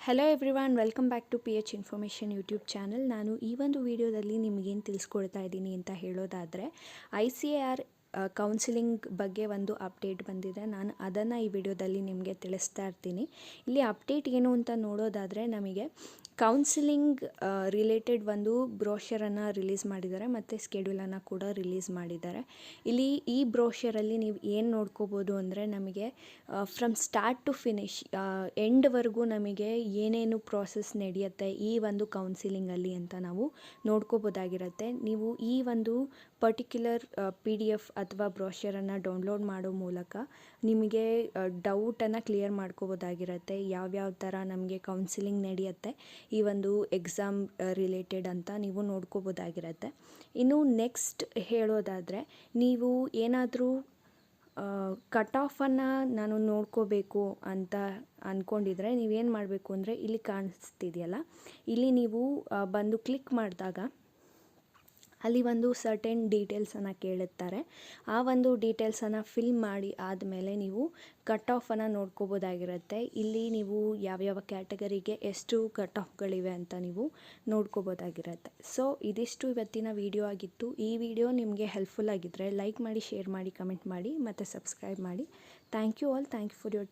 Hello everyone, welcome back to PH information YouTube channel. ನಾನು ಈ ಒಂದು ವಿಡಿಯೋದಲ್ಲಿ ನಿಮಗೇನು ತಿಳಿಸ್ಕೊಡ್ತಾ ಇದ್ದೀನಿ ಅಂತ ಹೇಳೋದಾದರೆ, ICAR ಕೌನ್ಸಿಲಿಂಗ್ ಬಗ್ಗೆ ಒಂದು ಅಪ್ಡೇಟ್ ಬಂದಿದೆ. ನಾನು ಅದನ್ನು ಈ ವಿಡಿಯೋದಲ್ಲಿ ನಿಮಗೆ ತಿಳಿಸ್ತಾ ಇರ್ತೀನಿ. ಇಲ್ಲಿ ಅಪ್ಡೇಟ್ ಏನು ಅಂತ ನೋಡೋದಾದರೆ, ನಮಗೆ ಕೌನ್ಸಿಲಿಂಗ್ ರಿಲೇಟೆಡ್ ಒಂದು ಬ್ರೋಷರನ್ನು ರಿಲೀಸ್ ಮಾಡಿದ್ದಾರೆ ಮತ್ತು ಸ್ಕೆಡ್ಯೂಲನ್ನು ಕೂಡ ರಿಲೀಸ್ ಮಾಡಿದ್ದಾರೆ. ಇಲ್ಲಿ ಈ ಬ್ರೋಷರಲ್ಲಿ ನೀವು ಏನು ನೋಡ್ಕೋಬೋದು ಅಂದರೆ, ನಮಗೆ ಫ್ರಮ್ ಸ್ಟಾರ್ಟ್ ಟು ಫಿನಿಶ್ ಎಂಡ್ವರೆಗೂ ನಮಗೆ ಏನೇನು ಪ್ರಾಸೆಸ್ ನಡೆಯುತ್ತೆ ಈ ಒಂದು ಕೌನ್ಸಿಲಿಂಗಲ್ಲಿ ಅಂತ ನಾವು ನೋಡ್ಕೋಬೋದಾಗಿರುತ್ತೆ. ನೀವು ಈ ಒಂದು ಪರ್ಟಿಕ್ಯುಲರ್ PDF ಅಥವಾ ಬ್ರೋಷರನ್ನು ಡೌನ್ಲೋಡ್ ಮಾಡೋ ಮೂಲಕ ನಿಮಗೆ ಡೌಟನ್ನು ಕ್ಲಿಯರ್ ಮಾಡ್ಕೋಬೋದಾಗಿರುತ್ತೆ. ಯಾವ್ಯಾವ ಥರ ನಮಗೆ ಕೌನ್ಸಿಲಿಂಗ್ ನಡೆಯುತ್ತೆ ಈ ಒಂದು ಎಕ್ಸಾಮ್ ರಿಲೇಟೆಡ್ ಅಂತ ನೀವು ನೋಡ್ಕೋಬೋದಾಗಿರುತ್ತೆ. ಇನ್ನು ನೆಕ್ಸ್ಟ್ ಹೇಳೋದಾದರೆ, ನೀವು ಏನಾದರೂ ಕಟ್ ಆಫನ್ನು ನಾನು ನೋಡ್ಕೋಬೇಕು ಅಂತ ಅಂದ್ಕೊಂಡಿದ್ರೆ ನೀವೇನು ಮಾಡಬೇಕು ಅಂದರೆ, ಇಲ್ಲಿ ಕಾಣಿಸ್ತಿದೆಯಲ್ಲ, ಇಲ್ಲಿ ನೀವು ಬಂದು ಕ್ಲಿಕ್ ಮಾಡಿದಾಗ ಅಲ್ಲಿ ಒಂದು ಸರ್ಟೆನ್ ಡೀಟೇಲ್ಸನ್ನು ಕೇಳುತ್ತಾರೆ. ಆ ಒಂದು ಡೀಟೇಲ್ಸನ್ನು ಫಿಲ್ ಮಾಡಿ ಆದಮೇಲೆ ನೀವು ಕಟ್ ಆಫನ್ನು ನೋಡ್ಕೋಬೋದಾಗಿರುತ್ತೆ. ಇಲ್ಲಿ ನೀವು ಯಾವ್ಯಾವ ಕ್ಯಾಟಗರಿಗೆ ಎಷ್ಟು ಕಟ್ ಆಫ್ಗಳಿವೆ ಅಂತ ನೀವು ನೋಡ್ಕೋಬೋದಾಗಿರುತ್ತೆ. ಸೊ ಇದಿಷ್ಟು ಇವತ್ತಿನ ವಿಡಿಯೋ ಆಗಿತ್ತು. ಈ ವಿಡಿಯೋ ನಿಮಗೆ ಹೆಲ್ಪ್ಫುಲ್ ಆಗಿದ್ದರೆ ಲೈಕ್ ಮಾಡಿ, ಶೇರ್ ಮಾಡಿ, ಕಮೆಂಟ್ ಮಾಡಿ ಮತ್ತು ಸಬ್ಸ್ಕ್ರೈಬ್ ಮಾಡಿ. Thank you all. Thank you for your